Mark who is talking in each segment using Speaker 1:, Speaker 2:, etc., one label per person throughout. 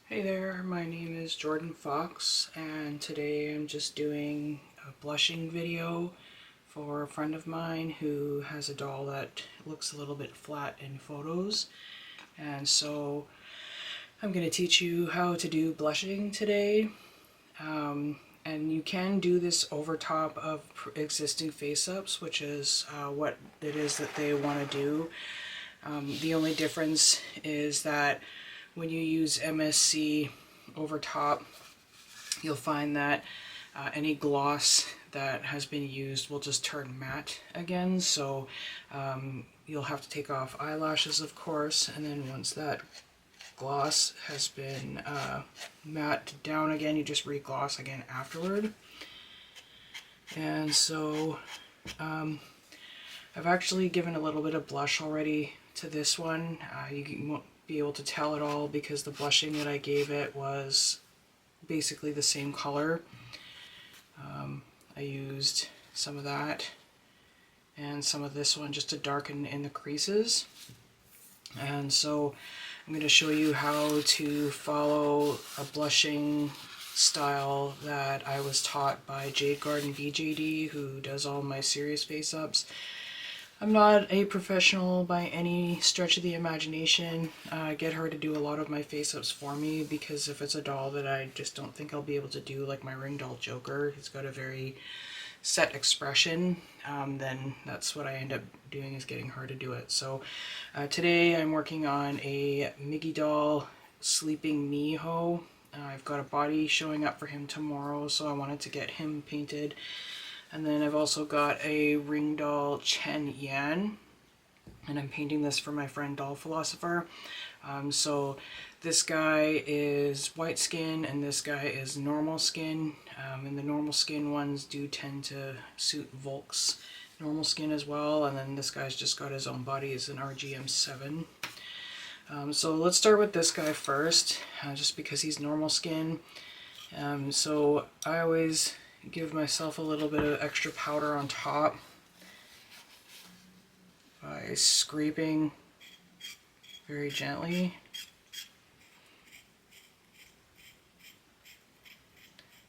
Speaker 1: Hey there, my name is Jordan Fox, and today I'm just doing a blushing video for a friend of mine who has a doll that looks a little bit flat in photos. And so I'm going to teach you how to do blushing today. And you can do this over top of existing face-ups, which is what it is that they want to do. The only difference is that when you use MSC over top, you'll find that any gloss that has been used will just turn matte again. So you'll have to take off eyelashes, of course, and then once that gloss has been matte down again, you just re-gloss again afterward. And so I've actually given a little bit of blush already to this one. You won't be able to tell at all because the blushing that I gave it was basically the same color. I used some of that and some of this one just to darken in the creases. And so I'm going to show you how to follow a blushing style that I was taught by Jade Garden BJD, who does all my serious face-ups. I'm not a professional by any stretch of the imagination. I get her to do a lot of my face-ups for me because if it's a doll that I just don't think I'll be able to do, like my ring doll Joker, he's got a very set expression, then that's what I end up doing, is getting her to do it. So today I'm working on a Miggy doll Sleeping Miho. I've got a body showing up for him tomorrow, so I wanted to get him painted. And then I've also got a ring doll Chen Yan, and I'm painting this for my friend Doll Philosopher. So this guy is white skin and this guy is normal skin, and the normal skin ones do tend to suit Volk's normal skin as well, and then this guy's just got his own body as an RGM7. So let's start with this guy first, just because he's normal skin. So I always give myself a little bit of extra powder on top by scraping very gently.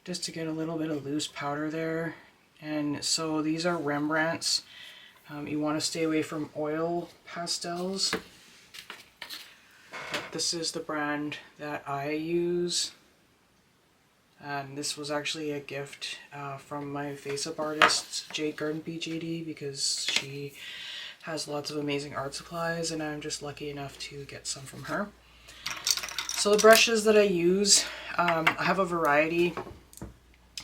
Speaker 1: Just to get a little bit of loose powder there. And so these are Rembrandts. You want to stay away from oil pastels. But this is the brand that I use. And this was actually a gift from my face-up artist, Jade Garden BJD, because she has lots of amazing art supplies, and I'm just lucky enough to get some from her. So the brushes that I use, I have a variety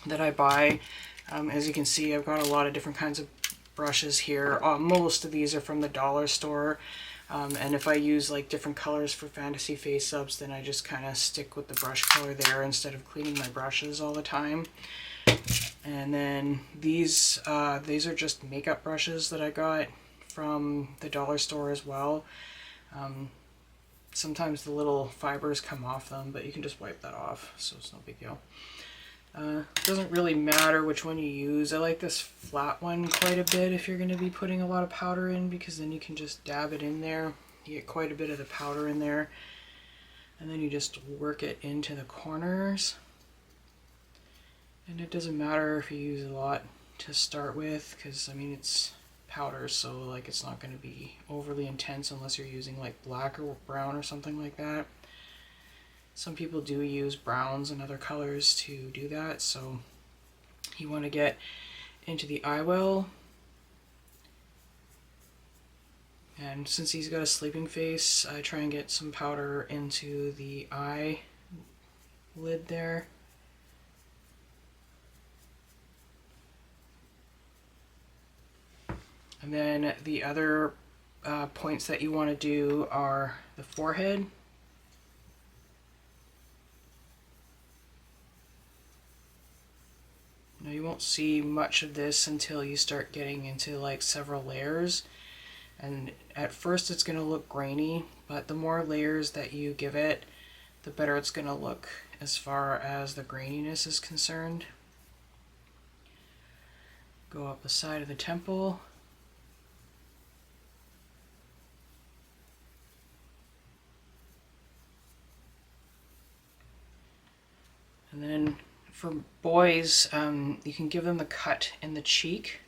Speaker 1: that I buy. As you can see, I've got a lot of different kinds of brushes here. Most of these are from the dollar store. And if I use like different colors for fantasy face-ups, then I just kind of stick with the brush color there instead of cleaning my brushes all the time. And then these are just makeup brushes that I got from the dollar store as well. Sometimes the little fibers come off them, but you can just wipe that off, so it's no big deal. Doesn't really matter which one you use. I like this flat one quite a bit if you're going to be putting a lot of powder in, because then you can just dab it in there. You get quite a bit of the powder in there, and then you just work it into the corners. And it doesn't matter if you use a lot to start with, because I mean it's powder, so like it's not going to be overly intense unless you're using like black or brown or something like that. Some people do use browns and other colors to do that, so you want to get into the eye well. And since he's got a sleeping face, I try and get some powder into the eye lid there. And then the other points that you want to do are the forehead. Now you won't see much of this until you start getting into like several layers, and at first it's going to look grainy, but the more layers that you give it, the better it's going to look as far as the graininess is concerned. Go up the side of the temple. And then for boys, you can give them the cut in the cheek.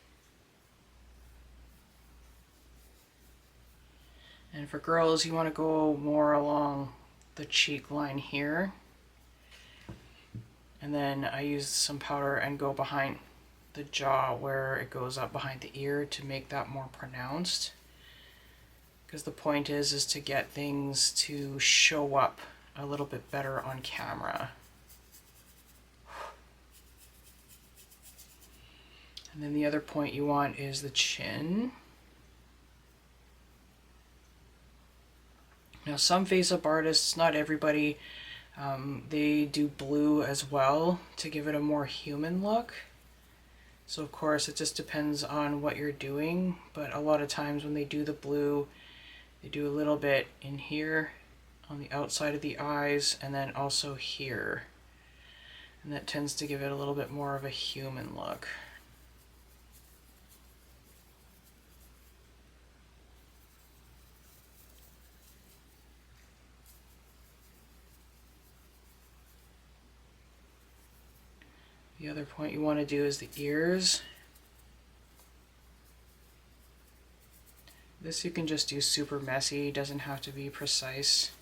Speaker 1: And for girls, you want to go more along the cheek line here. And then I use some powder and go behind the jaw where it goes up behind the ear to make that more pronounced. Because the point is to get things to show up a little bit better on camera. And then the other point you want is the chin. Now some face-up artists, not everybody, they do blue as well to give it a more human look. So of course it just depends on what you're doing, but a lot of times when they do the blue, they do a little bit in here on the outside of the eyes and then also here. And that tends to give it a little bit more of a human look. The other point you want to do is the ears. This you can just do super messy, doesn't have to be precise.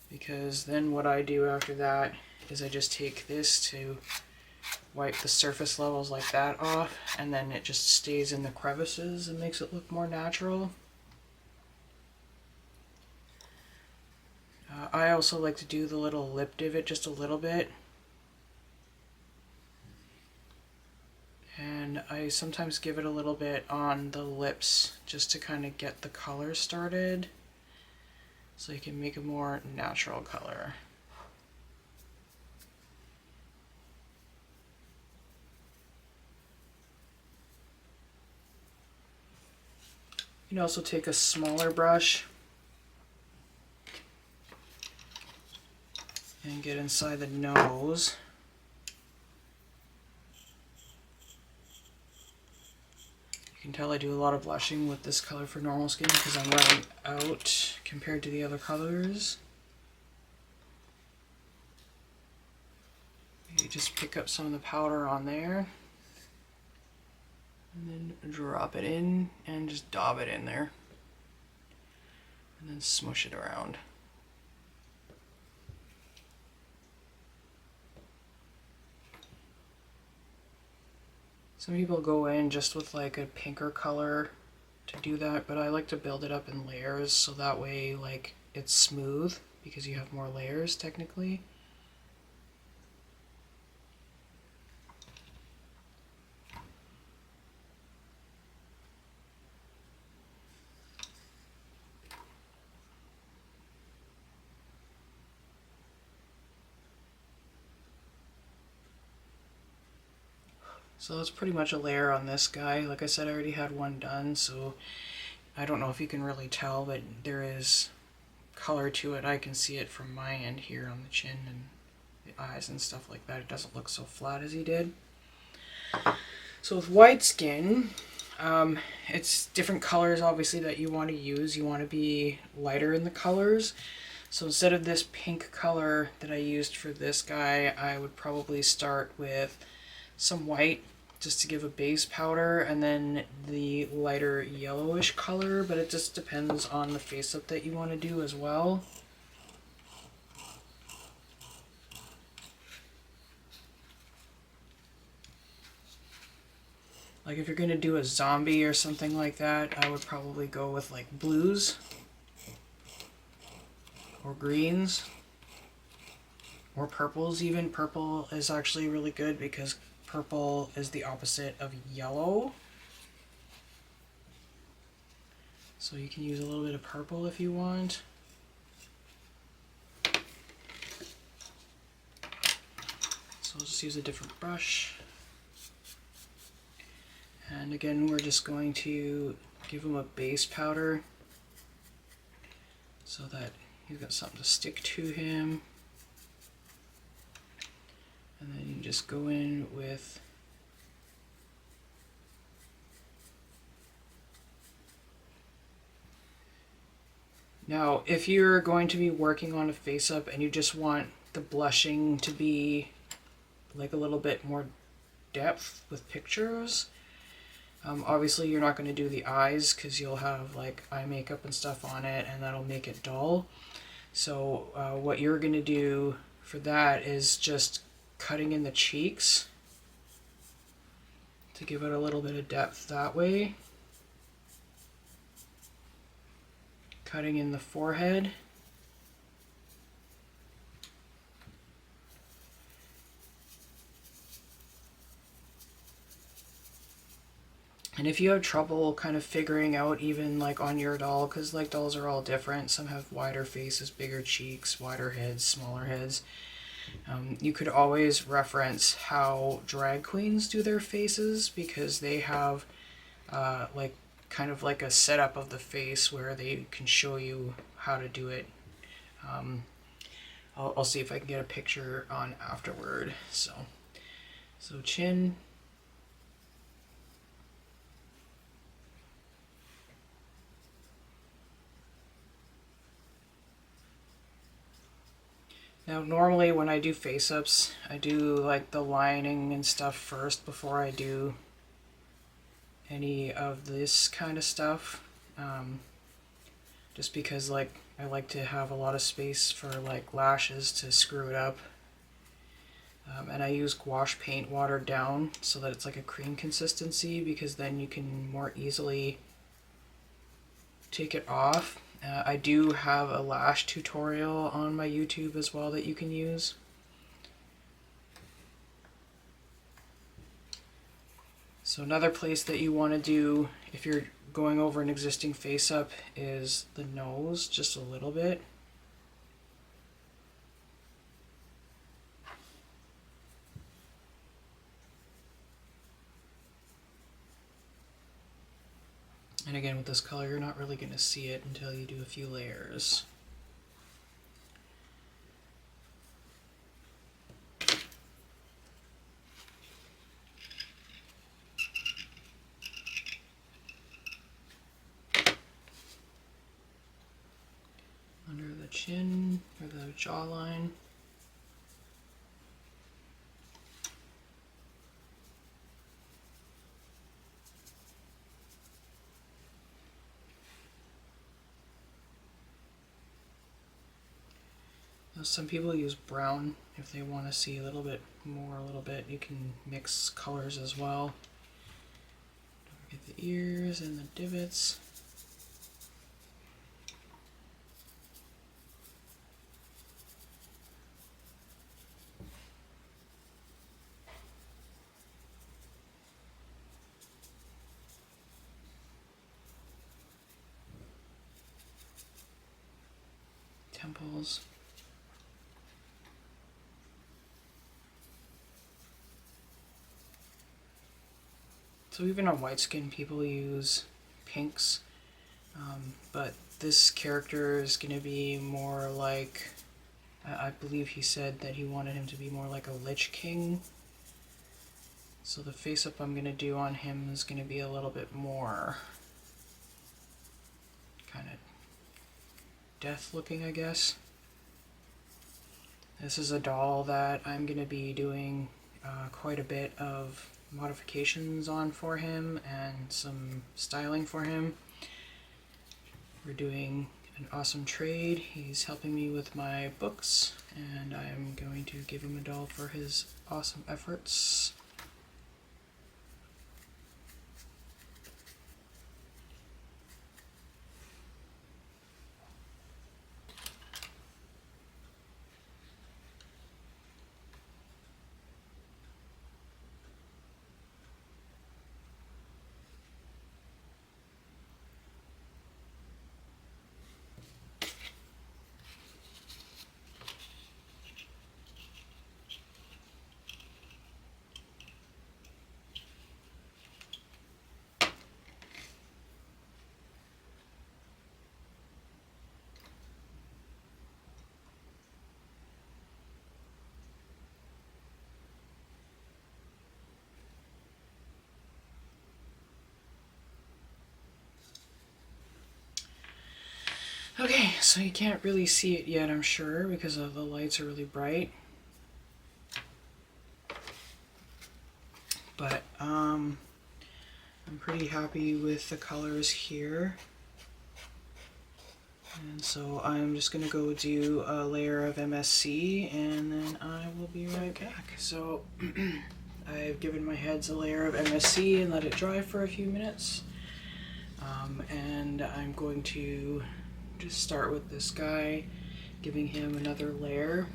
Speaker 1: Because then what I do after that is I just take this to wipe the surface levels like that off, and then it just stays in the crevices and makes it look more natural. I also like to do the little lip divot just a little bit. And I sometimes give it a little bit on the lips just to kind of get the color started so you can make a more natural color. You can also take a smaller brush and get inside the nose. You can tell I do a lot of blushing with this color for normal skin because I'm running out compared to the other colors. You just pick up some of the powder on there and then drop it in and just daub it in there and then smush it around. Some people go in just with like a pinker color to do that, but I like to build it up in layers so that way like it's smooth because you have more layers technically. So that's pretty much a layer on this guy. Like I said, I already had one done, so I don't know if you can really tell, but there is color to it. I can see it from my end here on the chin and the eyes and stuff like that. It doesn't look so flat as he did. So with white skin, it's different colors obviously that you want to use. You want to be lighter in the colors. So instead of this pink color that I used for this guy, I would probably start with some white just to give a base powder, and then the lighter yellowish color, but it just depends on the face up that you want to do as well. Like if you're going to do a zombie or something like that, I would probably go with like blues or greens or purples even. Purple is actually really good because purple is the opposite of yellow. So you can use a little bit of purple if you want. So I'll just use a different brush. And again, we're just going to give him a base powder so that he's got something to stick to him. And then you just go in with now, if you're going to be working on a face up and you just want the blushing to be like a little bit more depth with pictures. Obviously you're not going to do the eyes because you'll have like eye makeup and stuff on it and that'll make it dull. So what you're going to do for that is just cutting in the cheeks to give it a little bit of depth that way. Cutting in the forehead. And if you have trouble kind of figuring out even like on your doll, because like dolls are all different, some have wider faces, bigger cheeks, wider heads, smaller heads, you could always reference how drag queens do their faces, because they have like kind of like a setup of the face where they can show you how to do it. I'll see if I can get a picture on afterward. So chin. Now normally when I do face-ups, I do like the lining and stuff first before I do any of this kind of stuff. Just because like I like to have a lot of space for like lashes to screw it up. And I use gouache paint watered down so that it's like a cream consistency, because then you can more easily take it off. I do have a lash tutorial on my YouTube as well that you can use. So another place that you want to do if you're going over an existing face up is the nose, just a little bit. And again, with this color, you're not really going to see it until you do a few layers. Under the chin, or the jawline. Some people use brown if they want to see a little bit more, You can mix colors as well. Don't forget the ears and the divots. Temples. So even on white skin, people use pinks, but this character is going to be more like, I believe he said that he wanted him to be more like a Lich King. So the face up I'm going to do on him is going to be a little bit more kind of death looking, I guess. This is a doll that I'm going to be doing quite a bit of modifications on for him and some styling for him. We're doing an awesome trade. He's helping me with my books, and I'm going to give him a doll for his awesome efforts. Okay, so you can't really see it yet, I'm sure, because the lights are really bright. But I'm pretty happy with the colors here. And so I'm just gonna go do a layer of MSC and then I will be right back. So I've given my heads a layer of MSC and let it dry for a few minutes. And I'm going to just start with this guy, giving him another layer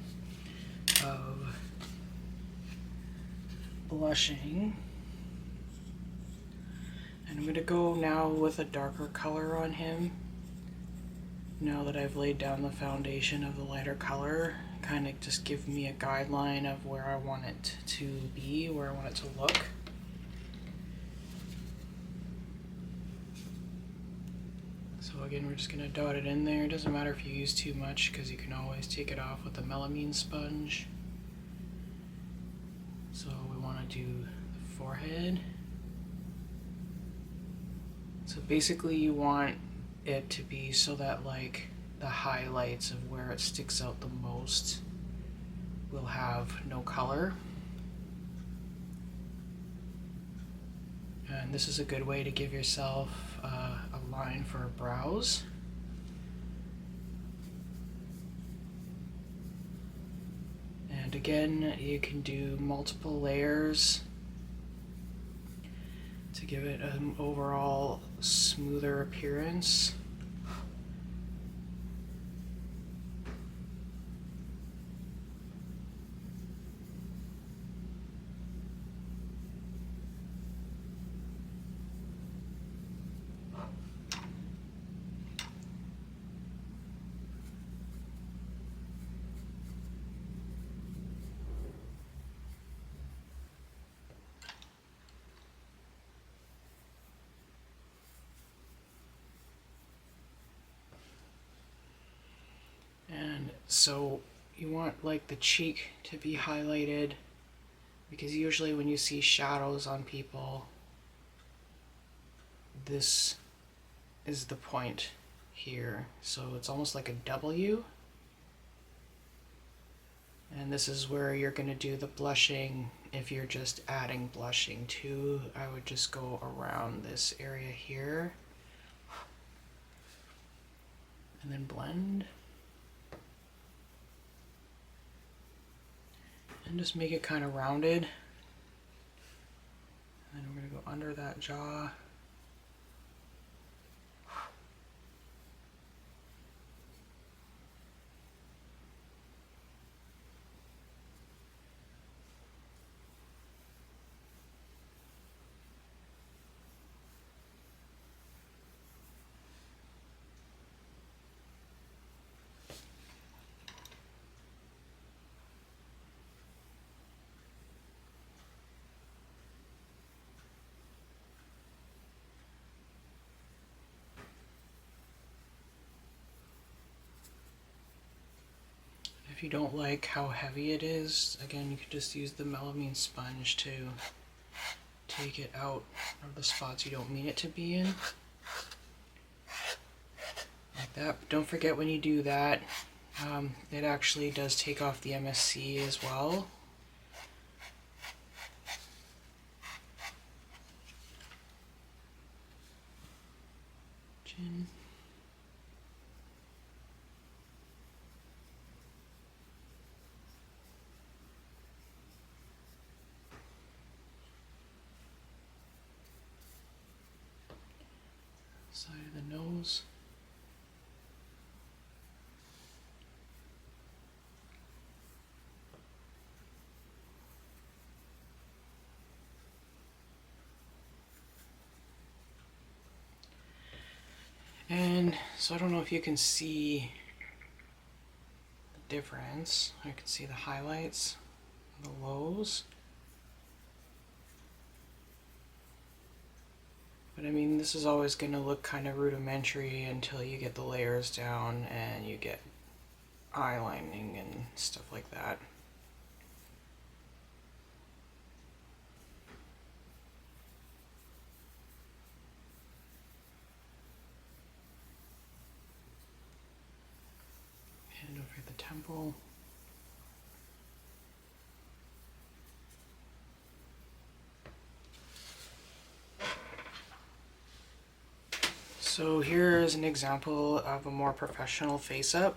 Speaker 1: of blushing. And I'm going to go now with a darker color on him. Now that I've laid down the foundation of the lighter color, kind of just give me a guideline of where I want it to be, where I want it to look. So again, we're just going to dot it in there. It doesn't matter if you use too much because you can always take it off with a melamine sponge. So we want to do the forehead. So basically you want it to be so that like the highlights of where it sticks out the most will have no color. And this is a good way to give yourself a line for brows. And again, you can do multiple layers to give it an overall smoother appearance. And so you want like the cheek to be highlighted, because usually when you see shadows on people, this is the point here. So it's almost like a W. And this is where you're going to do the blushing. If you're just adding blushing too, I would just go around this area here and then blend. And just make it kind of rounded. And then we're going to go under that jaw. If you don't like how heavy it is, again, you can just use the melamine sponge to take it out of the spots you don't need it to be in. Like that. But don't forget when you do that, it actually does take off the MSC as well. Chin. Side of the nose. And so I don't know if you can see the difference. I can see the highlights, the lows. But I mean, this is always going to look kind of rudimentary until you get the layers down and you get eyelining and stuff like that. over the temple. So here is an example of a more professional face-up.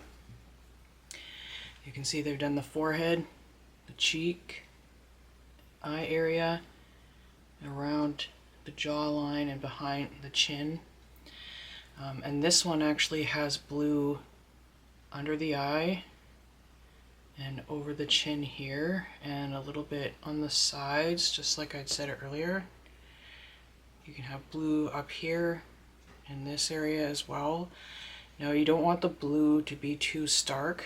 Speaker 1: You can see they've done the forehead, the cheek, eye area, around the jawline and behind the chin. And this one actually has blue under the eye and over the chin here, and a little bit on the sides, just like I'd said earlier. You can have blue up here in this area as well. Now you don't want the blue to be too stark.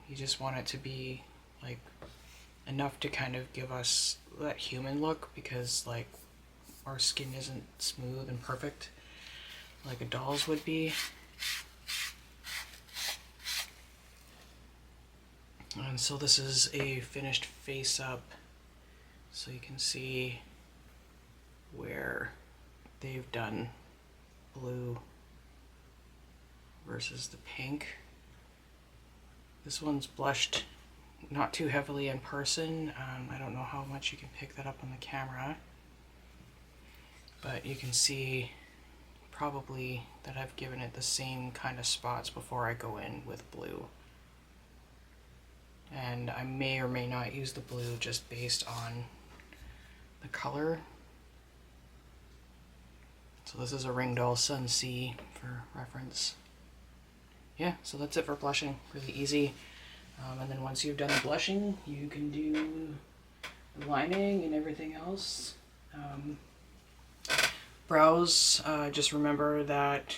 Speaker 1: You just want it to be like enough to kind of give us that human look, because like our skin isn't smooth and perfect like a doll's would be. And so this is a finished face up, so you can see where they've done blue versus the pink. This one's blushed not too heavily in person. I don't know how much you can pick that up on the camera, but you can see probably that I've given it the same kind of spots before I go in with blue. And I may or may not use the blue just based on the color. So this is a Ringdoll Sun Sea for reference. Yeah, so that's it for blushing. Really easy. And then once you've done the blushing, you can do the lining and everything else. Brows, just remember that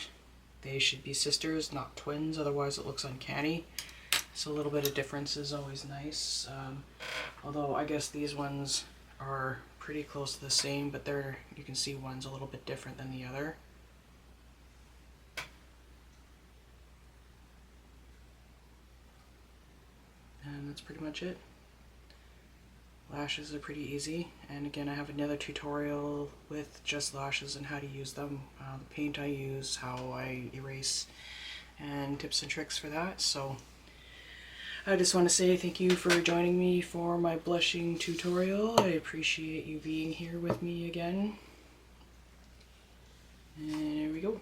Speaker 1: they should be sisters, not twins, otherwise it looks uncanny. So a little bit of difference is always nice. Although I guess these ones are pretty close to the same, but you can see one's a little bit different than the other. And that's pretty much it. Lashes are pretty easy, and again I have another tutorial with just lashes and how to use them, the paint I use, how I erase, and tips and tricks for that. So I just want to say thank you for joining me for my blushing tutorial. I appreciate you being here with me again. And there we go.